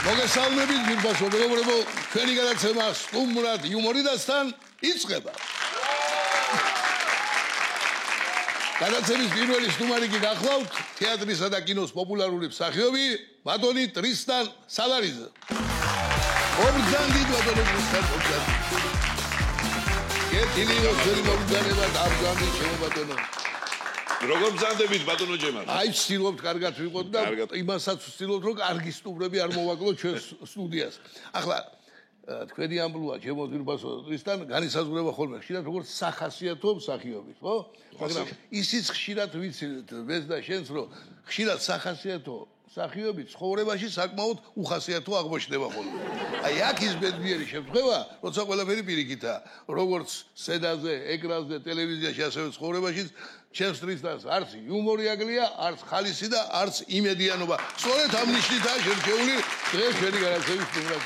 მოგესალმებით ძვირფასო მეგობრებო, ჩვენი გადაცემა სტუმრად იუმორიდასთან იწყება. გადაცემის პირველი სტუმარი კი გახლავთ თეატრისა და კინოს პოპულარული მსახიობი ბატონი ტრისტან სალარიძე. მოგზანდით ბატონო ტრისტან მოგზანდით. კეთილი ოქროთი მოგზანება დაბგანით ჩემო ბატონო. როგორ მზადებით ბატონო ჯემარ? აი ვცდილობთ კარგად ვიყოთ და იმასაც ვცდილობთ რომ კარგი სტუმრები არ მოვაკლოთ ჩვენ სტუდიას. ახლა თქვენი ამბლუა ჩემო ძვირფასო ტრისტან განისაზღვრება ხოლმე ხშირად როგორც სახასიათო მსახიობის, ხო? მაგრამ ისიც ხშირად ვიცით მეც და შენც რომ ხშირად სახასიათო მსახიობი ცხოვრებაში საკმაოდ უხასიათო აღმოჩნდება ხოლმე. აი აქ ის ბედნიერი შემთხვევა, როცა ყველაფერი პირიქითაა, როგორც სცენაზე, ეკრანზე, ტელევიზიაში, ასევე ცხოვრებაში ჩემს ტრისტანს არც იუმორი აგლია, არც ხალისი და არც იმედიანობა. სწორედ ამ ნიშნითაა შერჩეული დღეს ჩვენი გადაცემის სტუმრად.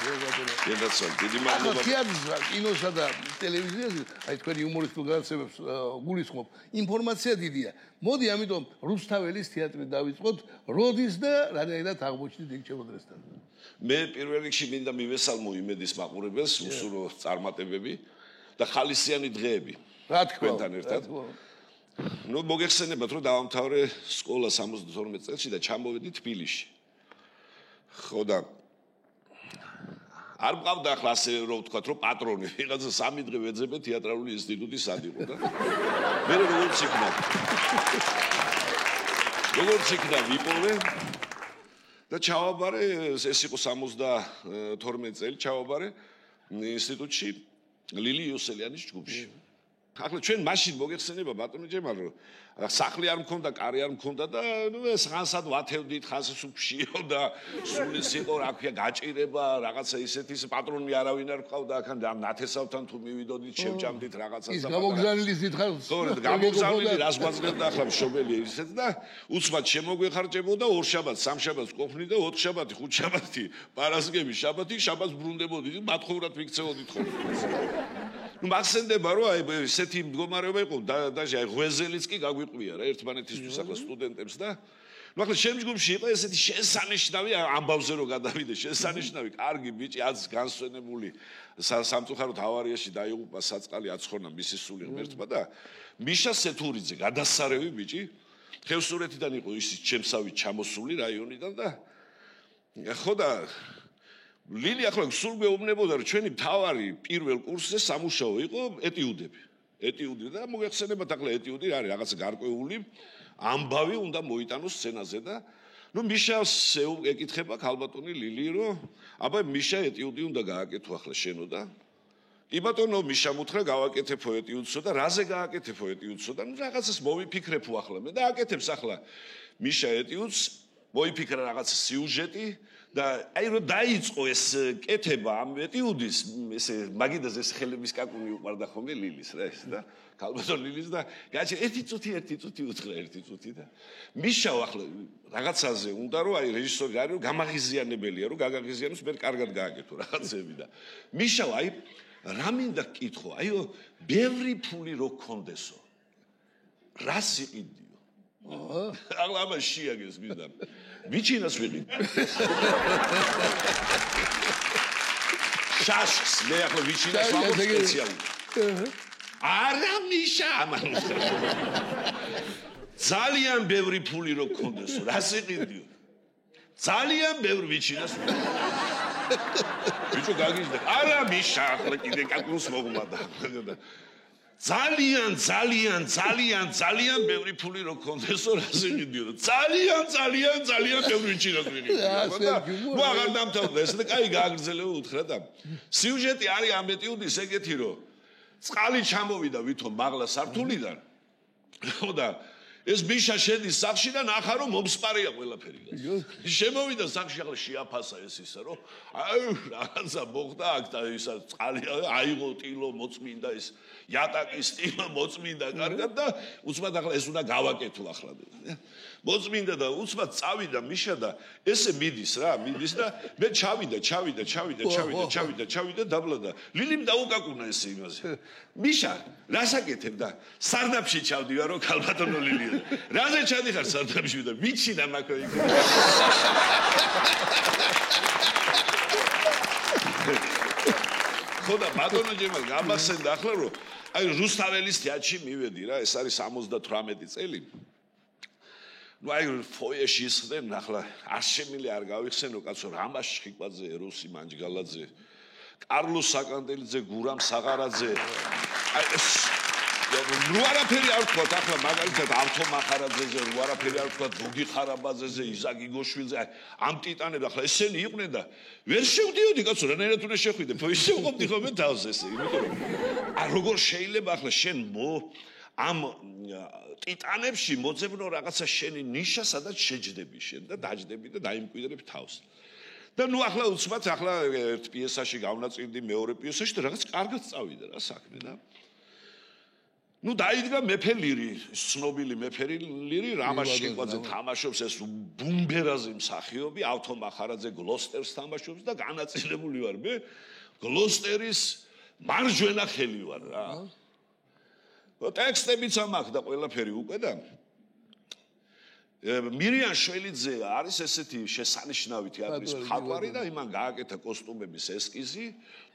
გენდაცვალ, დიდი მადლობა. თეატრსა, კინოსა და ტელევიზიაში, აი თქვენი იუმორისტულ გადაცემებს გულისხმობ, ინფორმაცია დიდია. მოდი, ამიტომ რუსთაველის თეატრი დავიწყოთ, როდის და რანაირად აღმოჩნდით იქ ჩემო ტრისტან. მე პირველ რიგში მინდა მივესალმო იმედის მაყურებელს, უსურო წარმატებები და ხალისიანი დღეები. რა თქმა უნდა, ერთად. ნუ მოგეხსენებათ რომ დავამთავრე სკოლა 72 წელში და ჩამოვედი თბილისში. ხო და არ მყავდა ახლა ასე რომ ვთქვათ რომ პატრონი, ვიღაცა 3 დღე ვეძებე თეატრალური ინსტიტუტის სადიღო და მე როგორც იქნა ვიპოვე და ჩავაბარე, ეს იყო 72 წელი ჩავაბარე ინსტიტუტში ლილი იოსელიანის ჯგუფში. ახლა ჩვენ მაშინ მოგეხსენება ბატონო ჯემარ რომ სახლი არ მქონდა, კარი არ მქონდა და ნუ ეს ხანსად ვათევდით, ხანს სუფშიო და სულ ის იყო რა ქვია გაჭირება, რაღაცა ისეთის პატრონი არავინ არ ყავდა აქან და ნათესავთან თუ მივიდოდით, შევჭამდით რაღაცას და ის გამოგზავნილი სითხავს. ხო, გამოგზავნილი რას გვაძლევდა ახლა მშობელი ისეთ და უცბად შემოგვეხარჯებოდა 2 შაბათს, 3 შაბათს ყოფნი და 4 შაბათი, 5 შაბათი, პარასკევი, შაბათი, შაბათს ბრუნდებოდით, მათხოვრად ვიქცეოდით ხოლმე. ნუ მახსენდება რომ აი ესეთი მდგომარეობა იყო დაჟე აი ღვეზელიც კი გაგვიყვია რა ერთმანეთისთვის ახლა სტუდენტებს და ნუ ახლა შემდგომში იყო ესეთი შესანიშნავი ამბავზე რომ გადავიდე შესანიშნავი კარგი ბიჭი აც განსვენებული სამწუხაროდ ავარიაში დაიღუპა საწყალი აცხორნა მისი სული ღმერთმა და მიშა სეთურიძე გადასარევი ბიჭი ხევსურეთიდან იყო ის ჩემსავით ჩამოსული რაიონიდან და ხო და ლილი ახლა სულ გვეუბნებოდა რომ ჩვენი მთავარი პირველ კურსზე სამუშაო იყო ეტიუდები. ეტიუდი და მოგეხსენებათ ახლა ეტიუდი არის რაღაც გარკვეული ამბავი უნდა მოიტანოს სცენაზე და ნუ მიშას ეკითხება ქალბატონი ლილი რომ აბა მიშა ეტიუდი უნდა გააკეთო ახლა შენო და კი ბატონო მიშა მუთხრა გავაკეთებო ეტიუდსო და რაზე გააკეთებო ეტიუდსო და ნუ რაღაცას მოვიფიქრებო ახლა მე და აკეთებს ახლა მიშა ეტიუდს მოიფიქრა რაღაც სიუჟეტი და აი რომ დაიწყო ეს კეთება ამ ეტიუდის ესე მაგიდაზე ეს ხელების კაკუნი უყარდა ხოლმე ლილის რა ეს და ქალბატონ ლილის და გაჩი ერთი წუთი უთხრა ერთი წუთი და მიშაო ახლა რაღაცაზე უნდა რომ აი რეჟისორი არის რომ გამაღიზიანებელია რომ გაგაღიზიანოს მე კარგად გააკეთო რაღაცები და მიშაო აი რა მინდა გკითხო აიო ბევრი ფული რო გქონდესო რა სიყიდიო ახლა ამას შეაგეს მინდა ვიჩინას ვიყიდ შაშს მე ახლა ვიჩინას ვამბობ სპეციალურად არა მიშა ამან ძალიან ბევრი ფული რო გქონდესო რა სიყიდიო ძალიან ბევრი ვიჩინას ბიჭო გაგიჟდა არა მიშა ახლა კიდე კაკუნს მოგმადა ძალიან ბევრი ფული რო გქონდესო რა სიყიდიო ძალიან ბევრი ვიჩინას ვიყიდო ნუ აღარ დამთავრდა ეს და კაი გააგრძელება უთხრა და სიუჟეტი არის ამ ეტიუდის ეგეთი რომ წყალი ჩამოვიდა ვითომ მაღლა სართულიდან ხო და ეს ბიშა შედის სახლში და ნახა რომ მომსპარია ყველაფერი შემოვიდა სახლში ახლა შეაფასა ეს ისა რომ აი რაღაცა მოხდა აქ და ისა წყალი აიღო ტილო მოწმინდა ეს იატაკის ტილო მოწმინდა კარგად და უცბად ახლა ეს უნდა გავაკეთო ახლა მოწმინდა და უცბად წავიდა მიშა და ესე მიდის და მე ჩავიდა დაბლა და ლილიმ დაუკაკუნა ესე იმაზე მიშა რასაკეთებ და სარდაფში ჩავდივარ რომ ქალბატონო ლილი რაზე ჩადიხარ სარდაფში და მიჩინა მაქო იქ ხოდა ბატონო ჯემალ გამახსენდა ახლა რომ აი რუსთაველის თეატრში მივედი რა ეს არის 78 წელი ну აი ფოიეში ისხდნენ ახლა არშემილი არ გავიხსენო კაცო რამაშ ხიკვაძე ეროსი მანჯგალაძე კარლოს საკანტელიძე გურამ საღარაძე აი ეს ნუ არაფერი არ ვთქვათ ახლა მაგალითად ავთო მახარაძეზე ნუ არაფერი არ ვთქვათ დოგი ხარაბაძეზე იზაკ იგოშვილზე ამ ტიტანები ახლა ესენი იყვნენ და ვერ შევდიოდი კაცო რანაირად უნდა შეხვიდე ისე უყობდი ხოლმე თავს ესე იმიტომ რომ აი როგორ შეიძლება ახლა შენ ამ ტიტანებში მოძებნო რაღაცა შენი ნიშა სადაც შეჯდები შენ და დაჯდები და დაიმკვიდრებ თავს და ნუ ახლა უცბად ახლა ერთ პიესაში გავნაწილდი მეორე პიესაში და რაღაც კარგად წავიდა რა საქმე და ну დაიდგა მეფე ლირი ცნობილი მეფე ლირი რამაშ შეკვაძე თამაშობს ეს ბუმბერაზე მსახიობი ავთო მახარაძე გლოსტერს თამაშობს და განაწილებული ვარ მე გლოსტერის მარჯვენა ხელი ვარ რა ტექსტებიც ამაქვს და ყველაფერი უკვე და მირიან შველიძე არის ესეთი შესანიშნავი თეატრის მხატვარი და იმან გააკეთა კოსტუმების ესკიზი,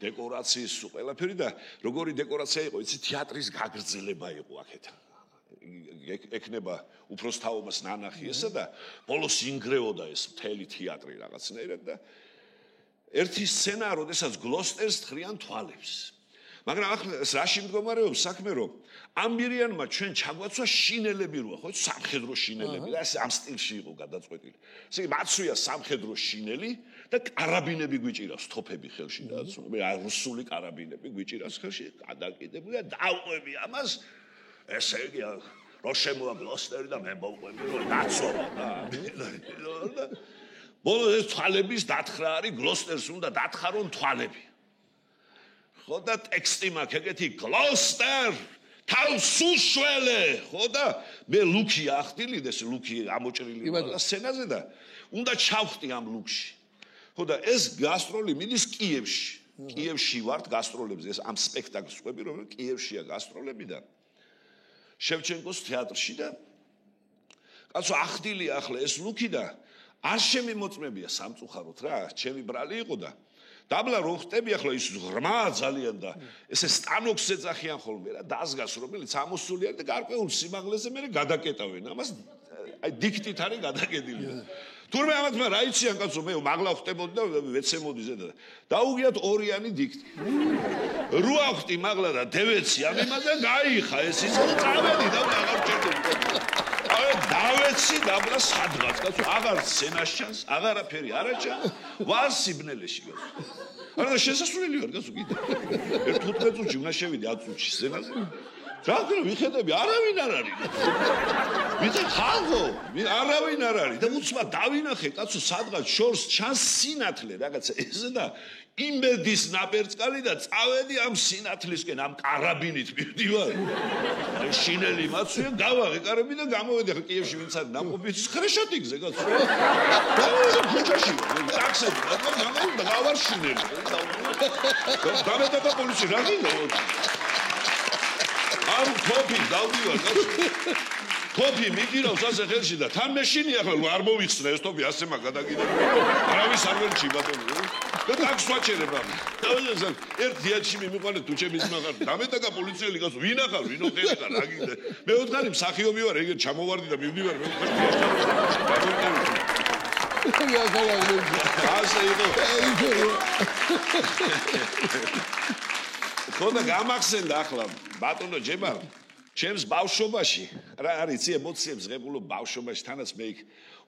დეკორაციის ყველაფერი და როგორი დეკორაცია იყო, იცი თეატრის გაგრძელება იყო აქეთ. ეკნება უფროს თაობას ნანახი ესა და ბოლოს ინგრეოდა ეს მთელი თეატრი რაღაცნაირად და ერთი სცენა, როდესაც გლოსტერს თხრიან თვალებს. მაგრამ ახლა რაში მდგომარეობს საქმე რომ ამ მირიანმა ჩვენ ჩაგვაცვა შინელები როა ხო სამხედრო შინელები და ამ სტილში იყო გადაწყვეტილი. ესე იგი მაცვია სამხედრო შინელი და კარაბინები გვიჭირავს თოფები ხელში და რუსული კარაბინები გვიჭირავს ხელში გადაკიდებული და დავყვები ამას ესე იგი რო შემოა გლოსტერი და მე მოვყვები რომ დაცოვა და ბოლოს ეს თვალების დათხრა არის გლოსტერს უნდა დათხარონ თვალები ხო და ტექსტი მაქვს ეგეთი გლოსტერ თავს უშველე ხო და მე ლუკი ახდილიდეს ლუკი ამოჭრილი და სცენაზე და უნდა ჩავხტი ამ ლუკში ხო და ეს გასტროლი მიდის კიევში ვართ გასტროლებზე ეს ამ სპექტაკლს ყვები რომ კიევშია გასტროლები და შევჩენკოს თეატრში და კაცო ახდილი ახლა ეს ლუკი და არ შემიმოწმებია სამწუხაროდ რა ჩემი ბრალი იყო და დაბლა რომ ხტები ახლა ის ღრმა ძალიან და ესე სტანოქს ეძახიან ხოლმე რა დაზგას რომელიც ამოსულია და გარკვეულ სიმაღლეზე მე გადაკეტავენ ამას აი დიქტით არის გადაკეტილი თურმე ამათმა რა იციან კაცო მე მაგლა ხტებოდი და ვეცემოდი ზედა დაუგიათ ორიანი დიქტი რო ახტი მაგლა და დევეცი ამ იმაზე გაიხა ეს ის წავედი და აღარ ჩერდები აი დავეცი დაბლა სადღაც კაცო აღარ სცენას ჩანს აღარაფერი არა ჩანს ვარ სიბნელეში კაცო არა შესასვლელი ვარ კაცო კიდე 15 წუთში უნდა შევიდე 10 წუთში სცენაზე რა გქონდა ვიხედები არავინ არ არის ვიცი ხალხო არავინ არ არის და უცბად დავინახე კაცო სადღაც შორს ჩანს სინათლე რაღაცა ესე და იმედის ნაპერწკალი და წავედი ამ სინათლისკენ ამ კარაბინით მივდივარ აი შინელი მაცვია გავაღე კარები და გამოვედი ხა კიევში ვინც არის ნამყოფი ხრეშატიგზე კაცო და ქუჩაში ტაქსები და გავარ შინელი დამეტება პოლიცია რა გინდა ამ თოფი დავდივარ კაცო თოფი მიგირავს ასე ხელში და თან მეშინი ახლა არ მოვიხსნა ეს თოფი ასე მაგადაგიდებული არავის არ ვერჩი ბატონო და ტაქსს ვაჩერებ ამ დავეზან ერთ დიაჩი მიმიყვანეთ თუ ჩემი ძმა ხარ დამეტაკა პოლიციელი კაცო ვინ ახარ ვინ ოხერი ხარ რა გინდა მე ოთხარი მსახიობი ვარ ეგეთ ჩამოვარდი და მივდივარ მე ასე იყო ხოდა გამახსენდა ახლა ბატონო ჯებარ ჩემს ბავშვობაში რა არის იცი ემოციებს ღებულობ ბავშვობაში თანაც მე იქ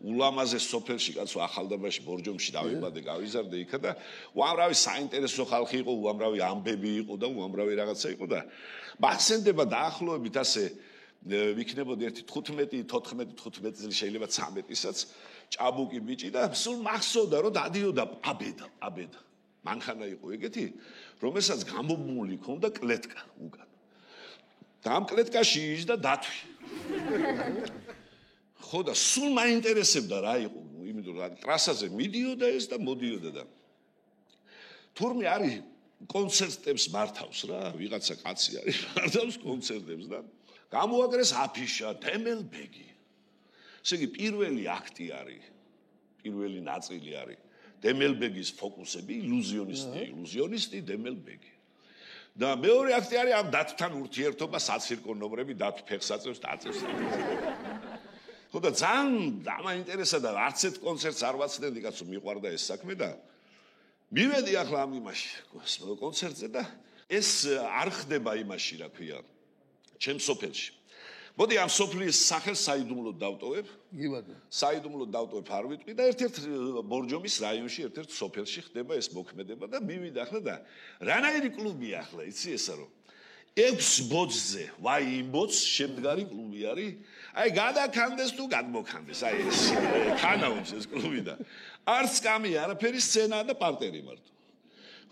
ულამაზე სოფელში კაცო ახალდაბაში ბორჯომში დავიბადე გავიზარდე იქა და უამრავი საინტერესო ხალხი იყო უამრავი ამბები იყო და უამრავი რაღაცა იყო და მახსენდება დაახლოებით ასე ვიქნებოდი ერთი 15 წელი შეიძლება 13-ისაც ჭაბუკი ბიჭი და სულ მახსოვდა რომ დადიოდა აბედა მანქანა იყო ეგეთი რომელსაც გამომული ქონდა კლეტკა უკან და ამ კლეტკაში ისდა დათვი ხო და სულ მაინტერესებდა რა იყო იმიტომ რომ ტრასაზე მიდიოდა ეს და მოდიოდა და თურმე არის კონცერტებს მართავს რა ვიღაცა კაცი არის მართავს კონცერტებს და გამოაკრეს აფიშა დემელბეგი ესე იგი პირველი აქტი არის პირველი ნაწილი არის დემელბეგის ფოკუსები ილუზიონისტი დემელბეგი და მეორე აქტი არის ამ დათვთან ურთიერთობა საცირკო ნომრები დათვ ფეხს აწევს და აწევს. ხო და ძალიან დამაინტერესა და არც ერთ კონცერტს არ ვაცდენდი კაცო მიყვარდა ეს საქმე და მივედი ახლა ამ იმაში კონცერტზე და ეს არ ხდება იმაში რა ქვია ჩემს სოფელში. მოდი ამ სოფლის სახელს საიდუმლოდ დავტოვებ. საიდუმლოდ დავტოვებ არ ვიტყვი და ერთ-ერთ ბორჯომის რაიონში ერთ-ერთ სოფელში ხდება ეს მოქმედება და მივიდა ახლა და რანაირი კლუბია ახლა იცი ესა რომ 6 ბოძზე ვაი იმ ბოძს შემდგარი კლუბი არის. აი გადაქანდეს თუ გადმოქანდეს აი ეს ქანაობს ეს კლუბი და არც კამი არაფერი სცენაა და პარტერი მარტო.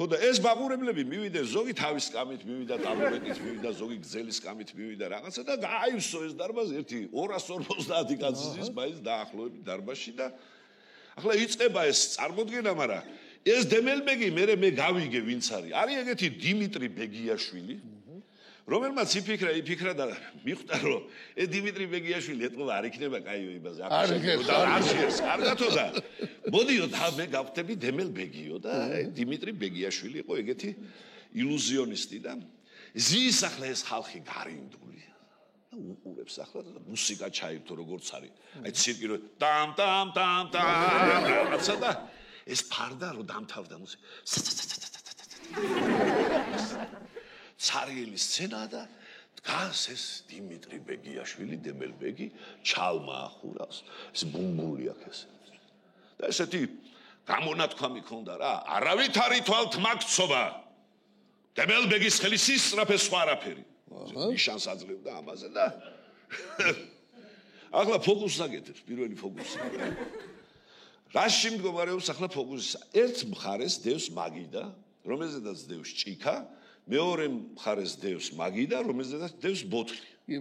ხო და ეს ბაყურებლები მივიდნენ ზოგი თავის კამით მივიდა ტაბურეტით მივიდა ზოგი გძელის კამით მივიდა რაღაცა და გააივსო ეს დარბაზი ერთი 250 კაცის ბაის დაახლოებით დარბაზში და ახლა იწყება ეს წარმოდგენა მაგრამ ეს დემელბეგი მე გავიგე ვინც არის არის ეგეთი დიმიტრი ბეგიაშვილი რომელმაც იფიქრა და მიხვდა რომ ეს დიმიტრი ბეგიაშვილი ეთყობა არ იქნება კაიო იმაზე არ შეერს კარგათო და მოდიო და მე გავხდები დემელბეგიო და დიმიტრი ბეგიაშვილი იყო ეგეთი ილუზიონისტი და ზის ახლა ეს ხალხი გარინდული და უყურებს ახლა და მუსიკა ჩაირთო როგორც არის აი ცირკი რო ტამ ტამ ტამ ტამ რაცა და ეს ფარდა რომ დამთავრდა მუსიკა ცარიელი სცენა და დგას ეს დიმიტრი ბეგიაშვილი დემელბეგი ჩალმა ახურავს ეს ბუმბული აქვს და ესეთი გამონათქვამი ქონდა რა არავით არ ითვალთ მაგცობა დემელბეგის ხელის ისრაფე სხვა არაფერი ნიშანს აძლევდა ამაზე და ახლა ფოკუსს აკეთებს პირველი ფოკუსი რაში მდგომარეობს ახლა ფოკუსი ერთ მხარეს დევს მაგიდა რომელზედაც დევს ჭიქა მეორე მხარეს დევს მაგიდა რომელზედაც დევს ბოთლი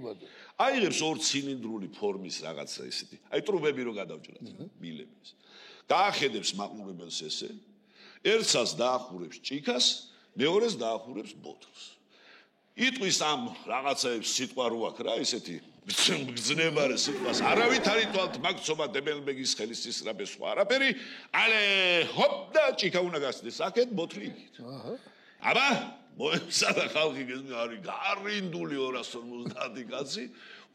აიღებს ორ ცილინდრული ფორმის რაღაცა ესეთი აი ტრუბები რო გადავჭრათ მილების დაახედებს მაყურებელს ესე ერთსაც დაახურებს ჭიქას მეორეს დაახურებს ბოთლს იტყვის ამ რაღაცაებს სიტყვა რო აქვს რა ესეთი გძნებარე სიტყვას არავით არ ითვალთ მაგცობა დემელბეგის ხელის ისრაფე სხვა არაფერი ალე ჰოპ და ჭიქა უნდა გასდეს აქეთ ბოთლი იქით აბა მოემსადა ხალხი არის გარინდული 250 კაცი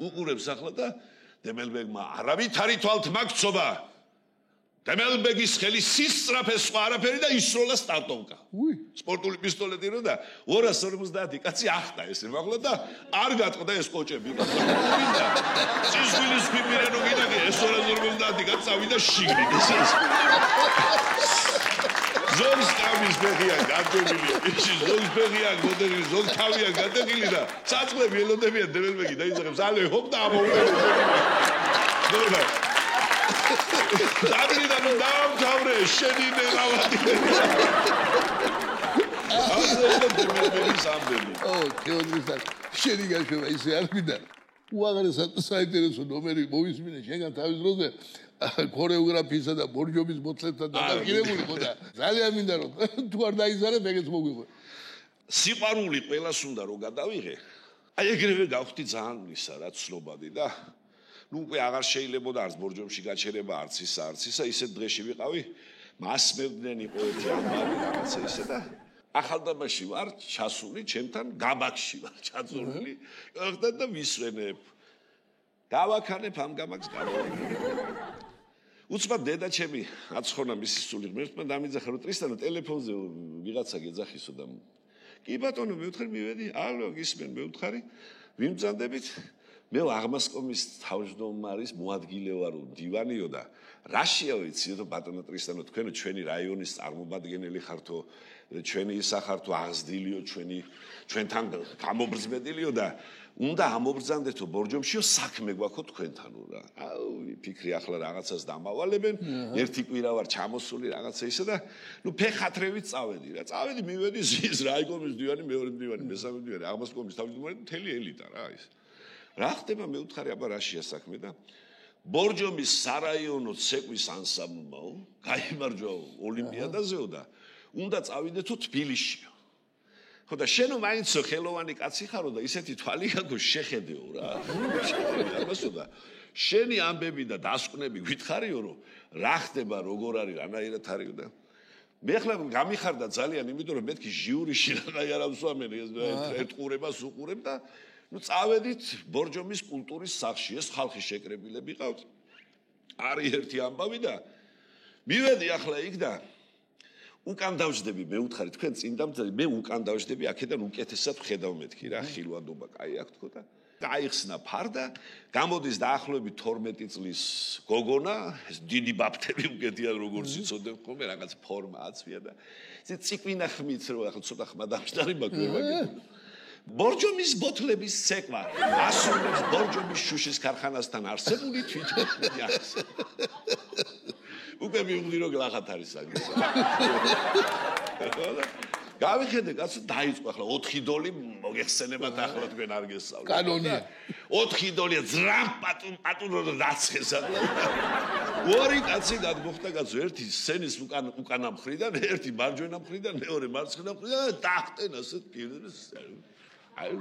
უყურებს ახლა და დემელბეგმა არავით არ ითვალთ მაგცობა დემელბეგის ხელის ისრაფე სხვა არაფერი და ისროლა სტარტოვკა სპორტული პისტოლეტი რო და 250 კაცი ახტა ესე მაღლა და არ გატყდა ეს კოჭები და სიზღვილის ფიფირე რო გიდაგე ეს 250 კაცი წავიდა შიგნით ესე ზოგს კამის ფეხია გადაგილი ის ზოგს ფეხია მოდელი ზოგ თავია გადაგილი და საწყლები ელოდებიან დემელბეგი და იზრებს ალე ჰოპ და ამოვლება დაბრიდა დავთავრე შენი ნერავადი ასე დემელბეგის ამბები თეოდრისა შენი გაშვება ისე არ მინდა უაღრესად საინტერესო ნომერი მოვისმინე შენგან თავის დროზე ქორეოგრაფიისა და ბორჯომის მოთლებთან დაკავშირებული ხოდა ძალიან მინდა რომ თუ არ დაიზარებ ეგეც მოგვიყვე სიყვარული ყველას უნდა რომ გადავიღე აი ეგრევე გავხდი ძალიან ისა რა ცნობადი და ნუ უკვე აღარ შეიძლებოდა არც ბორჯომში გაჩერება არც ისა ისეთ დღეში ვიყავი მასმევდნენ იყო ერთი ამბავი რაღაცა ისე და ახალდაბაში ვარ ჩასული ჩემთან გაბაკში ვარ ჩაწურული ხდა და ვისვენებ გავაქანებ ამ გაბაკს უცბად დედა ჩემი აცხოვნა მისი სული ღმერთმა დამიძახა რომ ტრისტანო ტელეფონზე ვიღაცა გეძახისო და კი ბატონო მევთხარ მივედი ალო გისმენ მევთხარი ვიმბრძანდებით მე აღმასკომის თავმჯდომარის მოადგილე ვარ დივანიო და რაშია ვიციო ბატონო ტრისტანო თქვენო ჩვენი რაიონის წარმომადგენელი ხართო ჩვენი ისახართო აღზრდილიო ჩვენთან გამობრძმედილიო და უნდა ამობრძანდეთო ბორჯომშიო საქმე გვაქვს თქვენთანო რა აუ ფიქრი ახლა რაღაცას დამავალებენ ერთი კვირა ვარ ჩამოსული რაღაცა ისე და ნუ ფეხათრევით წავედი რა წავედი მივედი ზის რაიკომის დივანი მეორე დივანი მესამე დივანი აღმასკომის თავმჯდომარე მთელი ელიტა რა ის რა ხდება მე ვთხარი აბა რაშია საქმე და ბორჯომის სარაიონო ცეკვის ანსამბლმა გაიმარჯვა ოლიმპიადაზეო და უნდა წავიდეთო თბილისშიო ხო და შენო მაინცო ხელოვანი კაცი ხარო და ისეთი თვალი გაქვს შეხედეო რა ამასო და შენი ამბები და დასკვნები გითხარიო რომ რა ხდება როგორ არის რანაირად არისო და მე ახლა გამიხარდა ძალიან, იმიტომ რომ მეთქი ჟიურიში რაღაცა არ ამსვამენ ერთ ყურებას უყურებ და ნუ წავედით ბორჯომის კულტურის სახლში, ეს ხალხი შეკრებილები ყავთ. არის ერთი ამბავი და მივედი ახლა იქ და უკან დავждები, მე უთხარი თქვენ წინ დამძალი, მე უკან დავждები, აქედან უკეთესად ვხედავ მეთქი რა, ხილვადობა კაი აქ თქო და აიხსნა ფარდა, გამოდის დაახლოებით 12 წლის გოგონა, ეს დიდი ბაფთები უკეთიან როგორც იცოდებ ხოლმე, რაღაც ფორმა აცვია და ეს ციკვინა ხმით რო ახლა ცოტა ხმა დამშტარი მაგ ბორჯომის ბოთლების ცეკვა ასრულებს ბორჯომის შუშის ქარხანასთან არსებული თვითმყოფი ახს. უკვე მივხვდი რომ გლახათ არის აგის. გავიხედე კაცო დაიწყო ახლა 4 დოლი მოგეხსენებათ ახლა თქვენ არ გესწავლეთ. კანონია. 4 დოლია ძრამ პატუნო დაცხეს ახლა. ორი კაცი გადმოხდა კაცო ერთი სცენის უკანა მხრიდან, ერთი მარჯვენა მხრიდან, მეორე მარცხენა მხრიდან დაახტენ ასე პირდაპირ. აი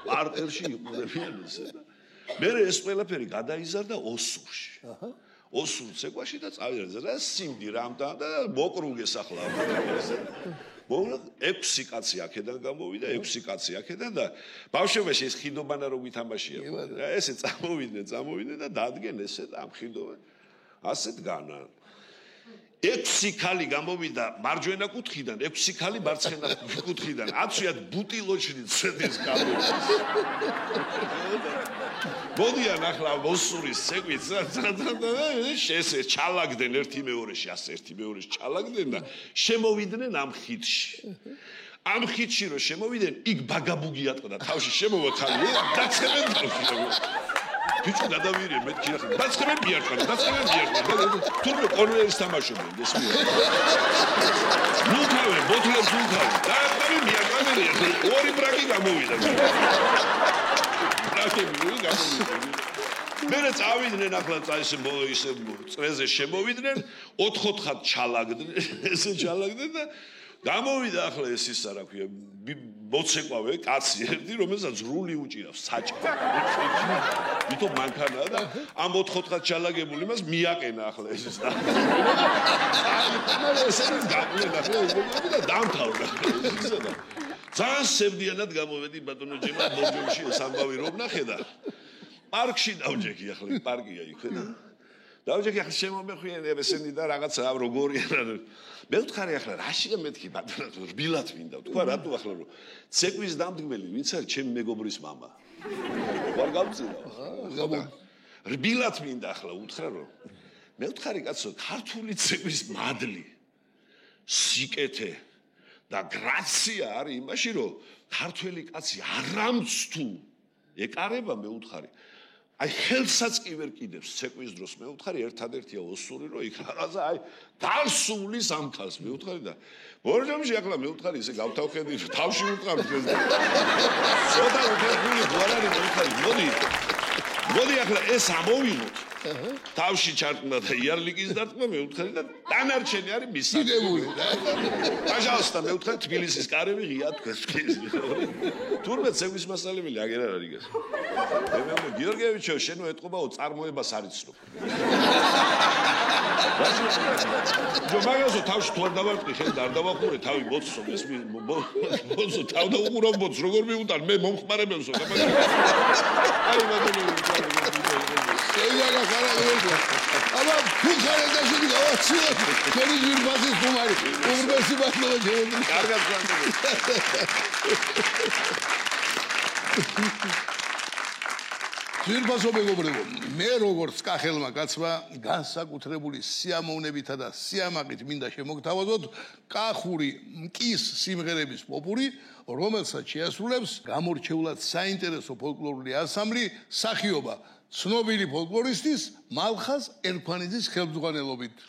პარტერში იყურებიან ესე და მე ეს ყველაფერი გადაიზარდა ოსურში. ოსურ ცეკვაში და წავიდა და სიმდი რამთან და მოკრუგეს ახლა ესე. 6 კაცი აქედან გამოვიდა, 6 კაცი აქედან და ბავშვობაში ეს ხიდობანა რო ვითამაშია. ესე წამოვიდნენ და დადგენ ესე და ამ ხიდობან ასეთ განა 6 ქალი გამოვიდა მარჯვენა კუთხიდან, 6 ქალი მარცხენა კუთხიდან. აცვიათ ბუტილოჩნი ცედის გამოვიდა. მოდიან ახლა ოსურის ცეკვით ესე ჩალაგდნენ ერთი მეორეში, ასე ერთი მეორეში ჩალაგდნენ და შემოვიდნენ ამ ხიდში. ამ ხიდში რო შემოვიდნენ, იქ ბაგაბუგი ატყდა თავში შემოვა ხალი, დაცემენ თავში. ბიჭო გადავირე მეთქი ახლა დაცხებენ მიარყან თურმე კონვერს თამაშობენ ეს მე ნუ თავი ბოთლებს ნუ თავი დაწყები მიარყან ორი ბრაკი გამოვიდა მე წავიდნენ ახლა წაისე წრეზე შემოვიდნენ 4-4-ხად ჩალაგდნენ ესე ჩალაგდნენ და გამოვიდა ახლა ეს ის რა ქვია მოცეკვავე კაცი ერთი რომელსაც რული უჭირავს საჭა ვითომ მანქანაა და ამ 4-4-ხად ჩალაგებული მას მიაყენა ახლა ეს და ესე გაყვნა და დამთავრდა ძალიან სევდიანად გამოვედი ბატონო ჯემა ბორჯომში ეს ამბავი რომ ნახე და პარკში დავჯექი ახლა პარკია იქ და დავჯექი ახლა შემომეხვიე ესენი და რაღაცა როგორია მე ვთხარი ახლა რაშია მეთქი ბატონო რბილად მინდა თქვა რატო ახლა რომ ცეკვის დამდგმელი ვინც არის ჩემი მეგობრის მამა ვარ გავწინა რბილად მინდა ახლა უთხრა რომ მე ვთხარი კაცო ქართული ცეკვის მადლი სიკეთე და გრაცია არის იმაში რომ ქართველი კაცი არამც თუ ეკარება მე ვთხარი აი ხელსაც კი ვერ კიდევს ცეკვის დროს მე ვთხარი ერთადერთია ოსური რომ იქ რაღაცა აი დასულის ამ ხალს მე ვთხარი და ბორჯომში ახლა მე ვთხარი ესე გავთავხედი თავში ვუტყავ დღეს ცოტა უკეთილი გვარარი მე ვთხარი მოდი ახლა ეს ამოვიღოთ თავში ჩარტნა და იარლიკის დარტყმა მე ვთხარი და დანარჩენი არის მისაგებული პაჟალსტა მე ვთხარი თბილისის კარები ღია თქვენ თურმე ცეკვის მასალებელი აგერ არ არის ეს მე გიორგევიჩო შენო ეთყობაო წარმოებას არ იცნობ ჯო მაგაზო თავში თუ არ დავარტყი ხელი და არ დავახურე თავი ბოცსო ეს ბოცსო თავ და უყურავ ბოცს როგორ მიუტან მე მომხმარებელსო აი მაგალითად შეიძლება გახარაგებია აბა ფუხარე დაშიდი გავაცილე ჩვენი ძვირბაზის ხუმარი უღრმესი ბატონო ჯერები კარგად გასაგები ძვირბაზო მეგობრებო მე როგორც კახელმა კაცმა განსაკუთრებული სიამოვნებითა და სიამაყით მინდა შემოგთავაზოთ კახური მკის სიმღერების პოპური რომელსაც შეასრულებს გამორჩეულად საინტერესო ფოლკლორული ანსამბლი სახიობა ცნობილი ფოლკლორისტის მალხაზ ერქვანიძის ხელმძღვანელობით.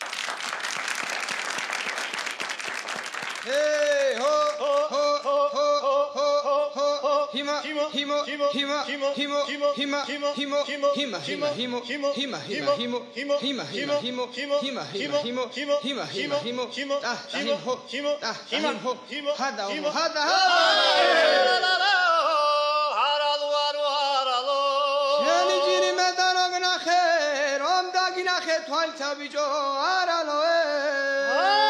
თვალცა ბიჭო არალოე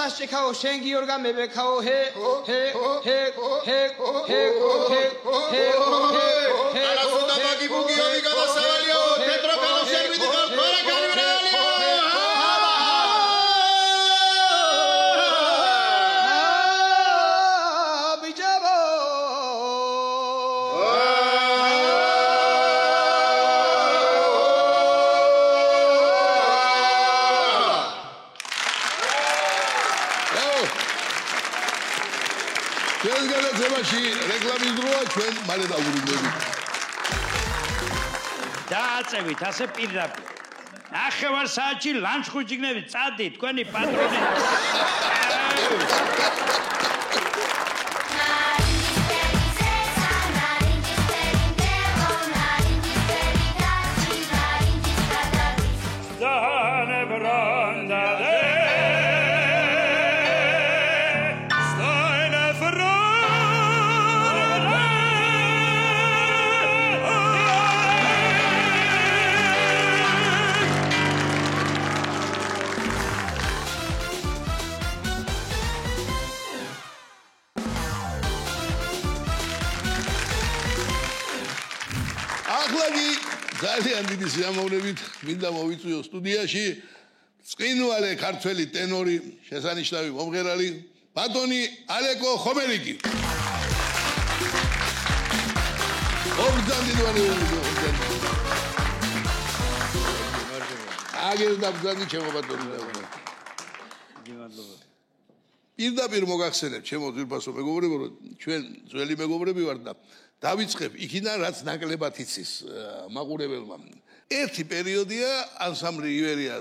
მასჭიქაო შენ გიორგა მე ვექაო ჰე ჰე ჰე ჰე ჰე ჰე არასუდა მაგი ბუგიოვი გადასავალიო თეთრო კალოშები დიდ ხორა განვირეალიო რეკლამის დროა ჩვენ მალე დავუბრუნდებით. დააწევით ასე პირდაპირ. ნახევარ საათში ლანჩხუთში წადი თქვენი პატრონი. ძალიან დიდი სიამოვნებით მინდა მოვიწვიო სტუდიაში წინვალე ქართველი ტენორი შესანიშნავი მომღერალი ბატონი ალეკო ხომერიკი. პირდაპირ მოგახსენებ ჩემო ძვირფასო მეგობრებო რომ ჩვენ ძველი მეგობრები ვართ და დავიწყებ იქიდან რაც ნაკლებად იცის მაყურებელმა. ერთი პერიოდია ანსამბლი ივერია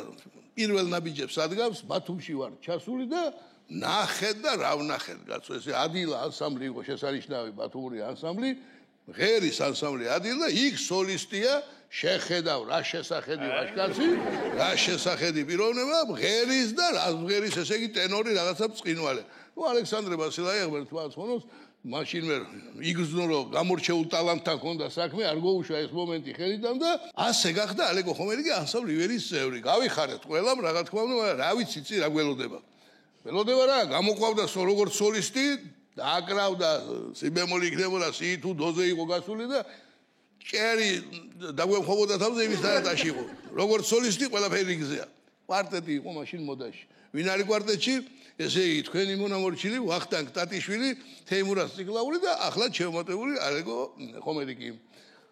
პირველ ნაბიჯებს ადგავს ბათუმში ვარ ჩასული და ნახეთ და რა ვნახეთ კაცო ესე ადილა ანსამბლი იყო შესანიშნავი ბათუმური ანსამბლი ღერის ანსამბლი ადილა იქ სოლისტია შეხედავ რა შესახედი ვაშკაცი რა შესახედი პიროვნება ღერის და რა ღერის ესე იგი ტენორი რაღაცა წინვალე ნუ ალექსანდრე ბასილაიევმა თქვა ხონოს მაშინ მე იგრძნო რომ გამორჩეულ ტალანტთან ქონდა საქმე არ გოუშვა ეს მომენტი ხელიდან და ასე გახდა ალეკო ხომერიკი ანსამბლი ივერის წევრი გავიხარეთ ყველამ რა თქმა უნდა რა ვიცი წი რა გველოდება რა გამოყვავდა როგორც სოლისტი დააკრავდა სიბემოლი იქნებოდა სი თუ დოზე იყო გასული და ჭერი დაგვემხობოდა თავზე იმის დაატაში იყო როგორც სოლისტი ყველაფერი იგზეა კვარტეტი იყო მაშინ მოდაში ვინ არის კვარტეტში ესე იგი თქვენი მონამორჩილი ვახტანგ ტატიშვილი თეიმურაზ ციკლაური და ახლა შემოტებული ალეკო ხომერიკი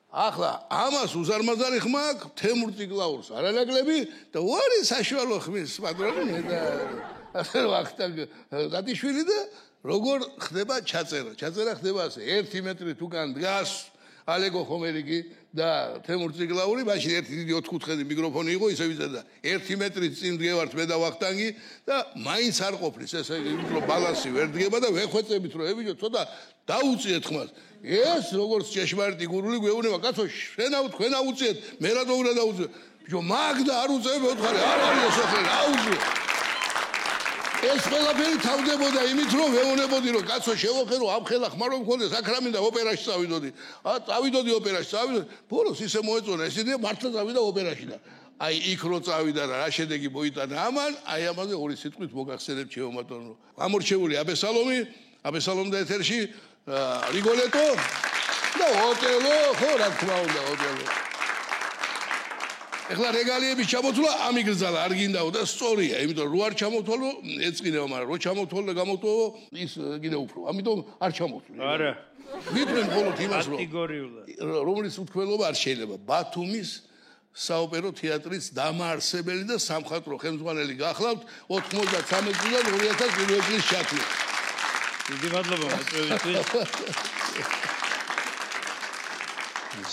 ახლა ამას უზარმაზარი ხმა აქვს თემურ ციკლაურს არანაკლები და ვარი საშუალო ხმის პატრონი და ასე ვახტანგ ტატიშვილი და როგორ ხდება ჩაწერა ხდება ასე 1 მეტრი თუკან დგას ალეკო ხომერიკი და თემურ ციკლაური მაშინ ერთი დიდი 4 კუთხედი მიკროფონი იყო ისე ვიზა და 1 მეტრი წინ დგევართ მე და ვახტანგი და მაინც არ ყოფნის ესე უფრო ბალანსი ვერ დგება და ვეხვეწებით რომ ებიჯო ცოტა დაუწიეთ ხმას ეს როგორც ჭეშმარიტი გურული გვეუბნება კაცო შენავ თქვენ აუწიეთ მე რატომ უნდა დაუწიო ბიჭო მაგ და არ უწევ ოთხარი არ არის ეს ახლა აუწიო ეს ყველაფერი თავდებოდა იმით რომ ვეუბნებოდი რომ კაცო შევოხერო ამხელა ხმარო მქონდეს აქ რა მინდა ოპერაში წავიდოდი წავიდოდი ოპერაში წავიდოდი ბოლოს ისე მოეწონა ეს იდეა მართლა წავიდა ოპერაში და აი იქ რო წავიდა რა შედეგი მოიტანა ამან აი ამაზე ორი სიტყვით მოგახსენებ ჩემო ბატონო გამორჩეული აბესალომ და ეთერში რიგოლეტო და ოტელო ხო რა თქმა უნდა ოტელო ეხლა რეგალიების ჩამოთვლა ამიგრძალა არ გინდაო და სწორია იმიტომ რომ არ ჩამოთვალო ეწყინება მაგრამ რო ჩამოთვალო და გამოტოვო ის კიდე უფრო ამიტომ არ ჩამოთვლი არა ვიტყვი მხოლოდ იმას რომ კატეგორიულად რომლის უთქმელობა არ შეიძლება ბათუმის საოპერო თეატრის დამაარსებელი და სამხატვრო ხელმძღვანელი გახლავთ 93 წლიდან 2001 წლის ჩათვლით დიდი მადლობა მოწვევისთვის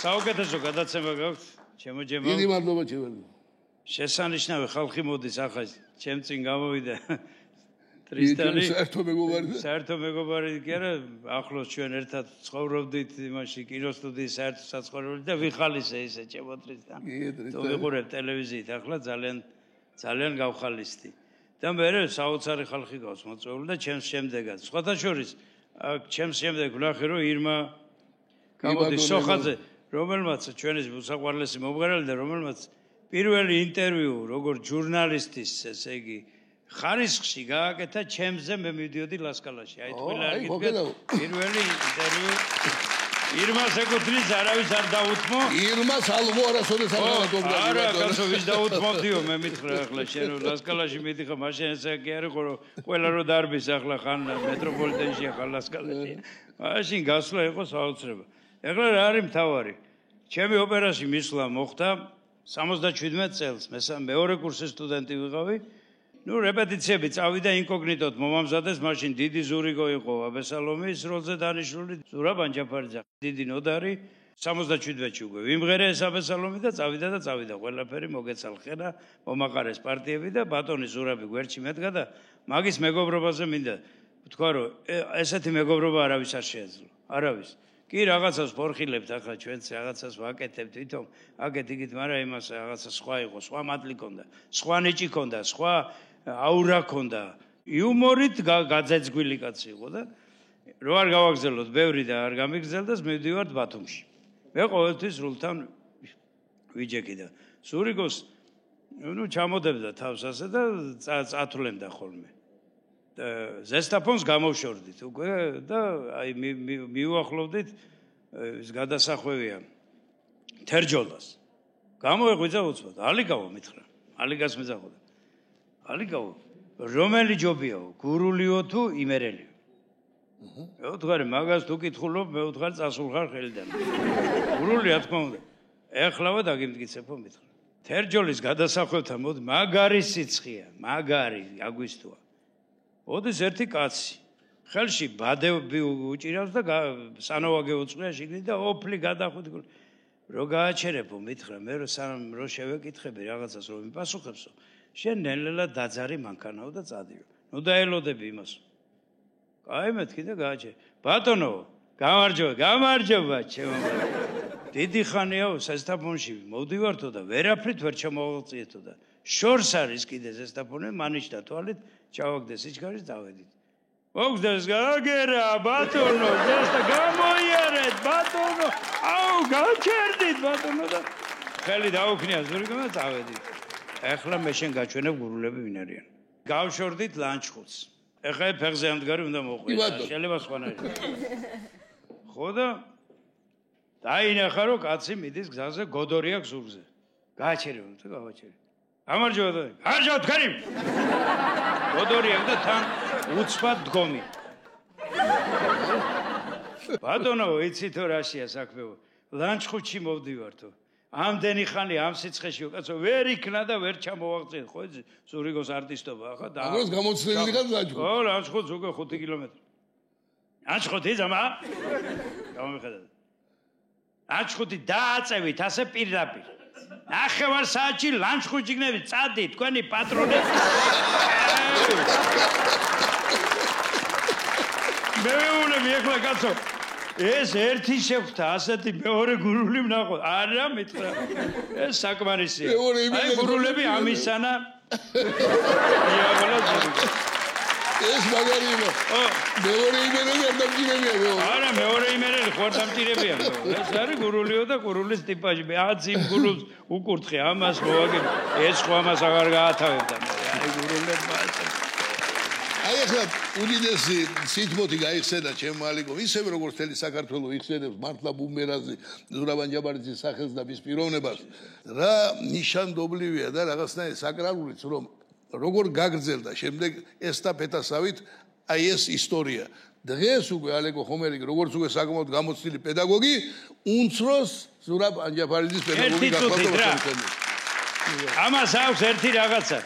საუკეთესო გადაცემა გაქვთ ჩემო ჯემო დიდი მადლობა ჩემო შესანიშნავი ხალხი მოდის ახლა ჩემ წინ გამოვიდა ტრისტანი საერთო მეგობარი კი არა ახლოს ჩვენ ერთად ცხოვრობდით იმაში კინოსტუდიის საერთო საცხოვრებელში და ვიხალისე ისე ჩემო ტრისტანი თუ ვიყურებ ტელევიზიით ახლა ძალიან გავხალისდი და მე საოცარი ხალხი გავს მოწვეული და ჩემს შემდეგაც სხვათა შორის ჩემს შემდეგ ვნახე რომ ირმა გამოდის სოხაძე რომელმაც ჩვენი მოსაყვარლესი მომღერალი და რომელმაც პირველი ინტერვიუ როგორც ჟურნალისტის ესე იგი ხარისხში გააკეთა ჩემზე მე მივდიოდი ლასკალაში. აი თქვენ არ გიდგეთ პირველი ინტერვიუ ირმას ეკუთვნის არავის არ დაუთმო. ირმას ალღო არასოდეს არ გადაგობდა. არა, კაცო ვის დაუთმოდიო მე მითხრა ახლა შენ ლასკალაში მიდიხარ მაშინ ესე კი არის ხო ყველა რო დარბის ახლა ხან მეტროპოლიტენში ახლა ლასკალაში. მაშინ გასვლა იყო საოცრება. ახლა რა არის მთავარი? ჩემი ოპერაში მისვლა მოხდა 77 წელს. მეორე კურსის სტუდენტი ვიყავი. ნუ რეპეტიციები წავიდა ინკოგნიტოდ მომამზადეს მაშინ დიდი ზურიგო იყო აბესალომის როლზე დანიშნული ზურაბ ანჯაფარიძე დიდი ნოდარი 77-ში უკვე ვიმღერე ეს აბესალომი და წავიდა ყველაფერი მოგეცალხენა მომაყარეს პარტიები და ბატონი ზურაბი გვერდში მედგა და მაგის მეგობრობაზე მინდა ვთქვა რომ ესეთი მეგობრობა არავის არ შეეძლო არავის კი რაღაცას ფორხილებთ ახლა ჩვენც რაღაცას ვაკეთებთ თვითონ აკეთიგით მაგრამ იმას რაღაცა სხვა იყო სხვა მადლი ქონდა სხვა ნიჭი ქონდა სხვა აურა ქონდა იუმორით გაძეძგვილი კაცი იყო და რო არ გავაგზავნოთ ბევრი და არ გამიგზელდეს მივდივართ ბათუმში მე ყოველთვის სრულთან ვიჯექი და სურიგოს ნუ ჩამოდებდა თავს ასე და წათვლებდა ხოლმე ზესტაფონს გამოვშორდით უკვე და აი მიუახლოვდით ის გადასახვევია თერჯოლას გამოეღვიძა უცბად ალიგავო მითხრა ალიგას მეძახოდა ალიგავო რომელი ჯობიაო გურულიო თუ იმერელიო მე ვთქვარი მაგას თუ კითხულობ მე ვთქვარი წასულხარ ხელიდან გურული რა თქმა უნდა ეხლავა დაგიმტკიცებო მითხრა თერჯოლის გადასახვევთან მოდი მაგარი სიცხეა მაგარი აგვისტოა ოდის ერთი კაცი ხელში ბადები უჭირავს და სანოვაგე უწყია შიგნით და ოფლი გადახვით რო გააჩერებო მითხრა მე რო შევეკითხები რაღაცას რომ მიპასუხებსო შენ ნელ-ნელა დაძარი მანქანაო და წადიო ნუ დაელოდები იმას აი მეთქი და გააჩერე ბატონო გამარჯობა ჩემო დიდი ხანია ზესტაფონში მოვდივართო და ვერაფრით ვერ ჩამოვაღწიეთო და შორს არის კიდე ზესტაფონე მანიშდა თვალით ჩავაგდე სიჩქარის დავედით მოგდეს გაგერა ბატონო ზესტა გამოიარეთ ბატონო აუ გაჩერდით ბატონო და ხელი დაუქნია ზურიგმა და დავედით ეხლა მე შენ გაჩვენებ გურულები ვინ არიან გავშორდით ლანჩხუთს ეხლა ფეხზე ამდგარი უნდა მოყვეს შეიძლება სხვანაირად ხო და დაინახა რომ კაცი მიდის გზაზე გოდორი აქვს ზურგზე გააჩერე და გავაჩერე გამარჯობა გარჯავთ ხარი გოდორი აქვს და თან უცბად დგომი ბატონო იცი თუ რაშია საქმეო ლანჩხუთში მოვდივართო ამდენი ხანი ამ სიცხეშიო კაცო ვერ იქნა და ვერ ჩამოვაღწიეთ ხო იცი ზურიგოს არტისტობა ახლა და აგროს გამოცდილი ხარ ლანჩხუთი ხო ლანჩხუთს უკვე 5 კილომეტრი ლანჩხუთი ზამა გამომიხედა ლანჩხუთი დააწევით ასე პირდაპირ ნახევარ საათში ლანჩხუთში გნებით წადი თქვენი პატრონი მე ვეუბნები ეხლა კაცო ეს ერთი შეხვდა ასეთი მეორე გურული ვნახო არა მითხრა ეს საკმარისია აი გურულები ამისანა ეს მაგარია მეორე იმერელი არ დამჭირებია არა მეორე იმერელი ხო არ დამჭირებია ეს არის გურულიო და გურულის ტიპაჟი მე აც იმ გურულს უკურთხე ამას მოვაგებ ეს ხო ამას აღარ გაათავებდა აი გურულებმა აი ახლა უდიდესი სითბოთი გაიხსენა ჩემ ალიკო ისევ როგორც თელი საქართველოს იხსენებს მართლა ბუმერაძე ზურაბ ანჯაფარიძის სახელს და მის პიროვნებას რა ნიშანდობლივია და რაღაცნაირი საკრალურიც რომ როგორ გაგრძელდა შემდეგ ესტაფეტასავით აი ეს ისტორია დღეს უკვე ალეკო ხომერიკი როგორც უკვე საკმაოდ გამოცდილი პედაგოგი უნცროს ზურაბ ანჯაფარიძის პედაგოგი გახდა ამას აქვს ერთი რაღაცა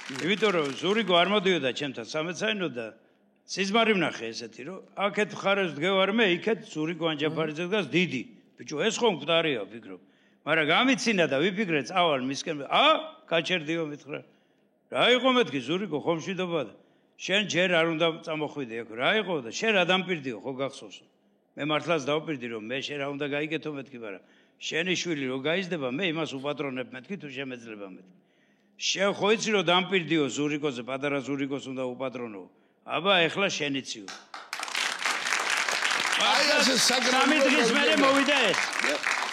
იმიტომ რომ ზურიგო არ მოდიოდა ჩემთან სამეცაინო და სიზმარი ვნახე ესეთი რომ აქეთ ხარეს დგევარ მე იქეთ ზურიგო ანჯაფარიძე დგას დიდი ბიჭო ეს ხო მკვდარია ვფიქრობ მაგრამ გამიცინა და ვიფიქრე წავალ მისკენ გაჩერდიო მითხრა რა იყო მეთქი ზურიგო ხომშვიდობა და შენ ჯერ არ უნდა წამოხვიდე აქ რა იყო და შენ რა დამპირდიო ხო გახსოვსო მე მართლაც დავპირდი რომ მე შენ რა უნდა გაიგეთო მეთქი მაგრამ შენი შვილი რო გაიზრდება მე იმას უპატრონებ მეთქი თუ შემეძლება მეთქი შენ ხო იცი რომ დამპირდიო ზურიგოზე პატარა ზურიგოს უნდა უპატრონო აბა ეხლა შენიციო აი ეს სამი დღის მერე მოვიდა ეს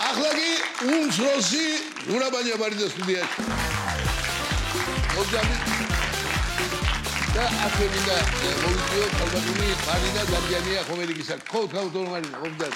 ახლა კი უნცროსი ზურაბ ანჯაფარიძის სტუდიაში და აქემინდა მოვიწიო ალბათული მარინა დარგიანია ხომერიგისა ქოთქავდო მარინა ომდან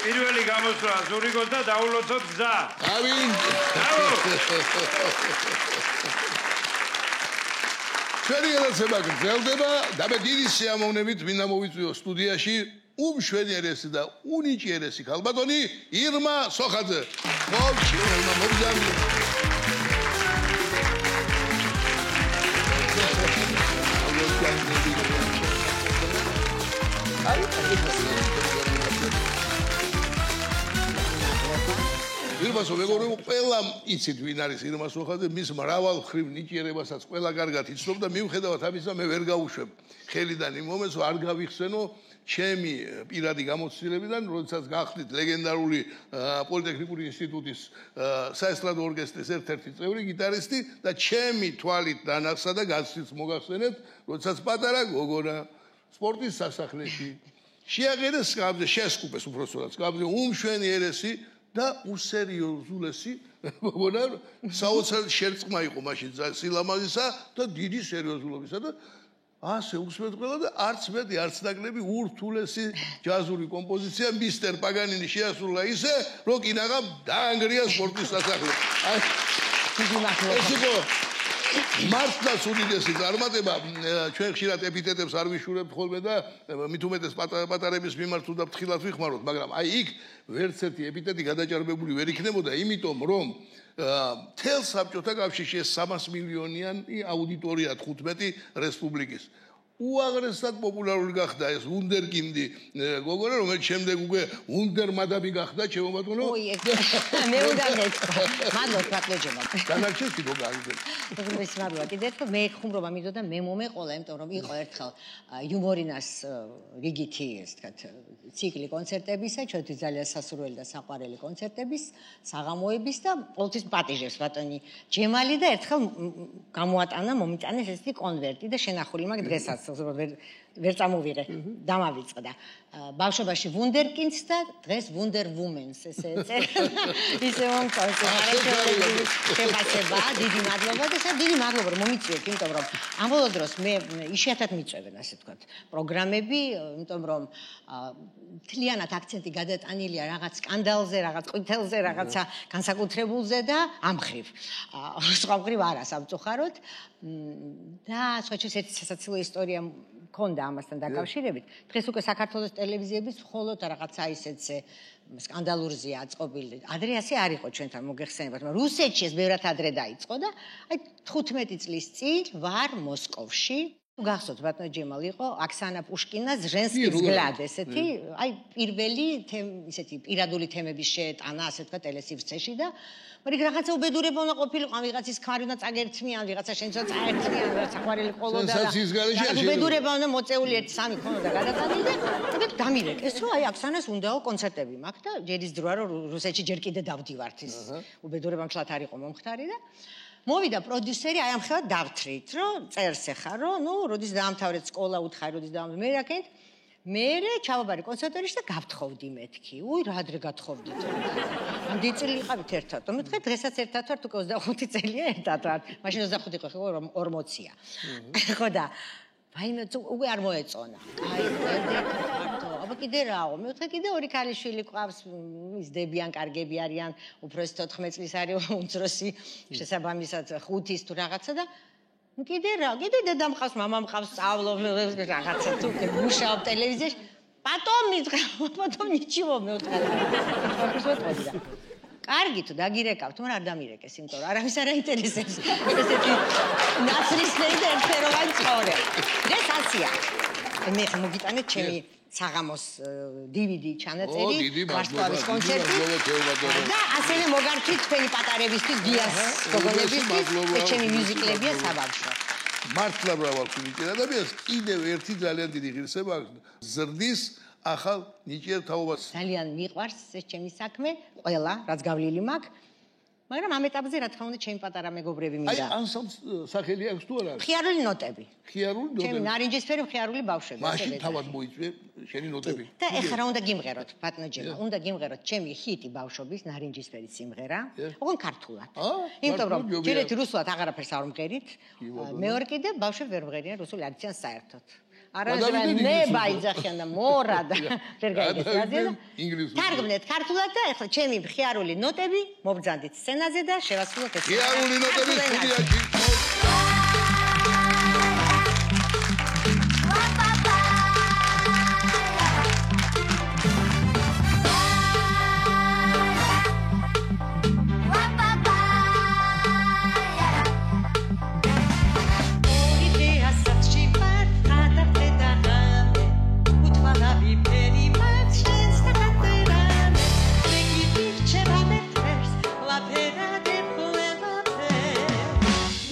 პირველი გამოსვლა ზურიგოს და დაულოცოთ გზა. ამინ. ჩვენი განაცემა გრძელდება და მე დიდი სიამოვნებით მინდა მოვიწვიო სტუდიაში უმშვენიერესი და უნიჭიერესი ქალბატონი ირმა სოხაძე. მოგზაურობა. ირმასო მეგობრებო, ყველა იცით ვინ არის ირმა სოხაძე, მის მრავალ ხრივ ნიჭიერებასაც ყველა კარგად იცნობ და მიუხედავად ამისა მე ვერ გავუშვებ ხელიდან იმ მომენტს, რომ არ გავიხსენო ჩემი პირადი გამოცდილებიდან, როდესაც გახდით ლეგენდარული პოლიტექნიკური ინსტიტუტის საესტრადო ორკესტრის ერთ-ერთი წევრი, გიტარისტი და ჩემი თვალით დანახსა და გაცდით მოგახსენეთ, როდესაც პატარა გოგონა სპორტის სასახლეში შეაყენეს სკამზე, შესკუპეს უბრალოდ სკამზე უმშვენიერესი და უსერიოზულესი გოგონა, საოცარ შერწყმა იყო მაშინ სილამაზისა და დიდი სერიოზულობისა და ასე უსმენთ ყველა და არც მეტი არც ნაკლები ურთულესი ჯაზური კომპოზიცია მისტერ პაგანინი შეასრულა ისე, რომ კინაღამ დაანგრია სპორტის სასახლე. მართლაც უდიდესი წარმატება ჩვენ ხშირად ეპითეტებს არ ვიშურებთ ხოლმე და მით უმეტეს პატარების მიმართ უნდა ფრთხილად ვიხმაროთ, მაგრამ აი იქ ვერც ერთი ეპითეტი გადაჭარბებული ვერ იქნებოდა, იმიტომ რომ თელ საბჭოთა კავშირში 300 მილიონიანი აუდიტორია 15 რესპუბლიკის უაღრესად პოპულარული გახდა ეს ვუნდერკინდი გოგონა, რომელიც შემდეგ უკვე ვუნდერმადამი გახდა, ჩემო ბატონო. მე უნდა მეთქვა. მადლობთ ბატონო. დანარჩენს თვითონ გაიგეთ. მადლობა. კიდევ ერთხელ მე ხუმრობა მინდოდა მე მომეყოლა, იმიტომ რომ იყო ერთხელ იუმორინას რიგითი, ეს თქვათ, ციკლი კონცერტებისა, ჩვენთვის ძალიან სასურველი და საყვარელი კონცერტების, საღამოების და ყოველთვის პატიჟებს ბატონი ჯემალი და ერთხელ გამოატანა, მომიტანეს ესეთი კონვერტი და შენახული მაქვს დღესაც ვერ წამოვიღე, დამავიწყდა. ბავშვობაში ვუნდერკინდს და დღეს ვუნდერ ვუმენს ესე ეწერა. ისე მომწონს. შეფასება, დიდი მადლობა და დიდი მადლობა რომ მომიწვიეთ, იმიტომ რომ ამ ბოლო დროს მე იშვიათად მიწვევენ, ასე ვთქვათ, პროგრამები, იმიტომ რომ მთლიანად აქცენტი გადატანილია რაღაც სკანდალზე, რაღაც ყვითელზე, რაღაცა განსაკუთრებულზე და ამ მხრივ. სხვა მხრივ არა სამწუხაროდ. და სხვაჩვენს ერთი სასაცილო ისტორია მქონდა ამასთან დაკავშირებით. დღეს უკვე საქართველოს ტელევიზიების მხოლოდ რაღაცა ისეთზე სკანდალურზეა აწყობილი. ადრე ასე არ იყო ჩვენთან მოგეხსენებათ, მაგრამ რუსეთში ეს ბევრად ადრე დაიწყო და აი 15 წლის წინ ვარ მოსკოვში. გახსოვთ ბატონო ჯემალი იყო აქსანა პუშკინას ჟენსკი взгляд ესეთი, აი პირველი ისეთი პირადული თემების შეეტანა, ასე ვთქვათ, ტელესივრცეში და მაგრამ რაღაცა უბედურება უნდა ყოფილიყო, ამ ვიღაცის ქმარი უნდა წაგერთმიან, ვიღაცა შენც უნდა წაერთმიან, ვიღაცა ყვარელი ყოლოდა და უბედურება უნდა მოწეული 1-3 ქონოდა გადატანილი და დამირეკეს, რომ აი აქსანას უნდაო კონცერტები მაქვს და ჯერის დროა რომ რუსეთში ჯერ კიდე დავდივართ ის უბედურება მართლაც არ იყო მომხდარი და მოვიდა პროდიუსერი, აი ამ ხელად დავთრით, რომ წერს ეხა, რომ ნუ როდის დაამთავრეთ სკოლა, უთხარი როდის დაამთავრეთ, მე რაკეთ მერე ჩავაბარი კონსერვატორიაში და გავთხოვდი მეთქი. უი, რა ადრე გათხოვდით. ამდენი წელი იყავით ერთად. მეთქე დღესაც ერთად ვართ, უკვე 25 წელია ერთად ვართ. მაშინ 25 იყო, ხო, 40-ია. ხო და ვაიმე უკვე არ მოეწონა. აი, ერთად აბა კიდე რაო? მე ვთქვი კიდე ორი ქალიშვილი ყავს, მისდებიან, კარგები არიან, უფროსი 14 წლის არის, უმცროსი შესაბამისად 5-ის თუ რაღაცა და კიდე რა, კიდე დედა მყავს, მამა მყავს, სწავლობ რაღაცა თუ მუშაობ ტელევიზიაში. Потом ничего მე ვთქვა. კარგი თუ დაგირეკავთ, მაგრამ არ დამირეკეს, იმიტომ რომ არავის არ აინტერესებს. ესეთი ნაცრისფერი და ერთფეროვანი ცხოვრება. დღეს ასია. მე მოგიტანეთ ჩემი საღამოს DVD ჩანაწერი, ვარსკვლავის კონცერტი. და ასევე მოგართვით თქვენი პატარებისთვის, გიას გოგონებისთვის, ჩემი მიუზიკლებია საბავშვო. მართლა ბრავალ ნიჭიერადებს კიდევ ერთი ძალიან დიდი ღირსება ზრდის ახალ ნიჭიერ თაობას. ძალიან მიყვარს ეს ჩემი საქმე, ყველა რაც გავლილი მაქვს. მაგრამ ამ ეტაპზე რა თქმა უნდა ჩემი პატარა მეგობრები მინდა. აი ანსამბლს სახელი აქვს თუ არა? მხიარული ნოტები. მხიარული ნოტები. ჩემი ნარინჯისფერი მხიარული ბავშვები. მაშინ თავად მოიწვიე შენი ნოტები. და ეხლა რა უნდა გიმღეროთ, ბატონო ჯემა, უნდა გიმღეროთ ჩემი ჰიტი ბავშვობის ნარინჯისფერი სიმღერა, ოღონდ ქართულად. იმიტომ რომ ჯერ ერთი რუსულად აღარაფერს არ ვმღერით, მეორე კიდე ბავშვები ვერ მღერიან რუსული არ იციან საერთოდ. არასდროს მე ბაიძახიან და მორა და ვერ გაიგეს რაზე და თარგმნეთ ქართულად და ეხლა ჩემი მხიარული ნოტები მობრძანდით სცენაზე და შევასრულოთ ეს მხიარული ნოტები სტუდიაში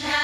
La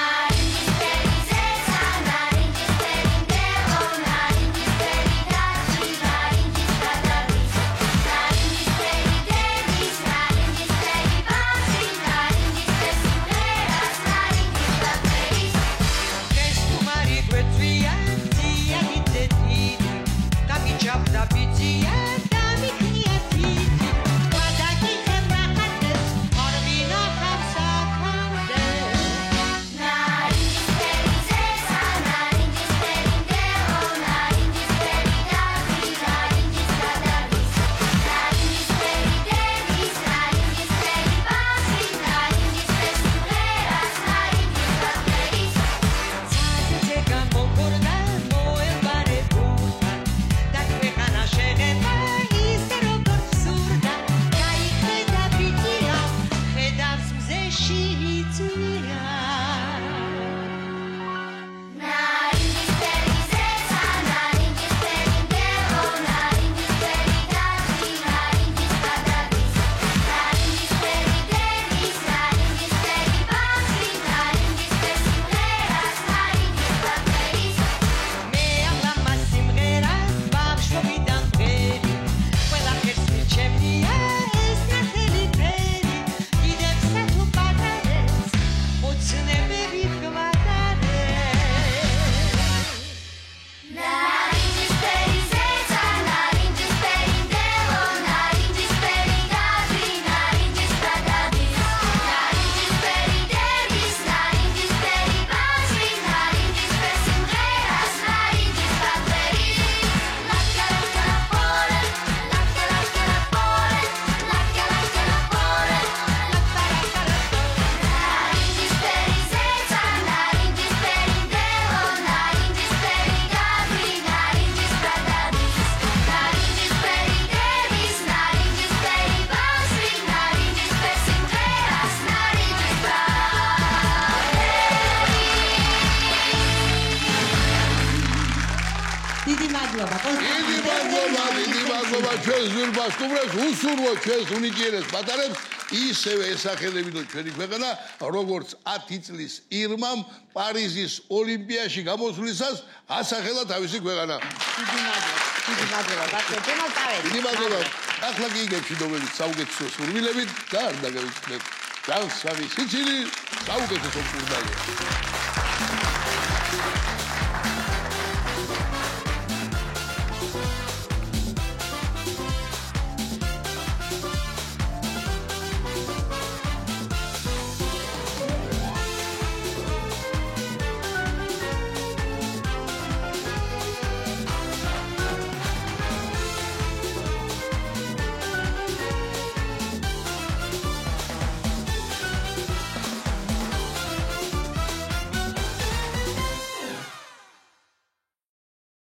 მადლობა ჩვენს ძვირფასტუმრებს, უსურვოთ ჩვენს უნიჭიერეს პატარებს, ისევე ესახელებინოთ ჩვენი ქვეყანა, როგორც 10 წლის ირმამ პარიზის ოლიმპიაში გამოსვლისას ასახელა თავისი ქვეყანა. დიდი მადლობა, ბატონო, დიდი მადლობა. ახლა გიგებში რომელიც საუკეთესო სურვილებით და არ დაგევიწყდეთ. განსხვავი სიცილი საუკეთესო კურდალია.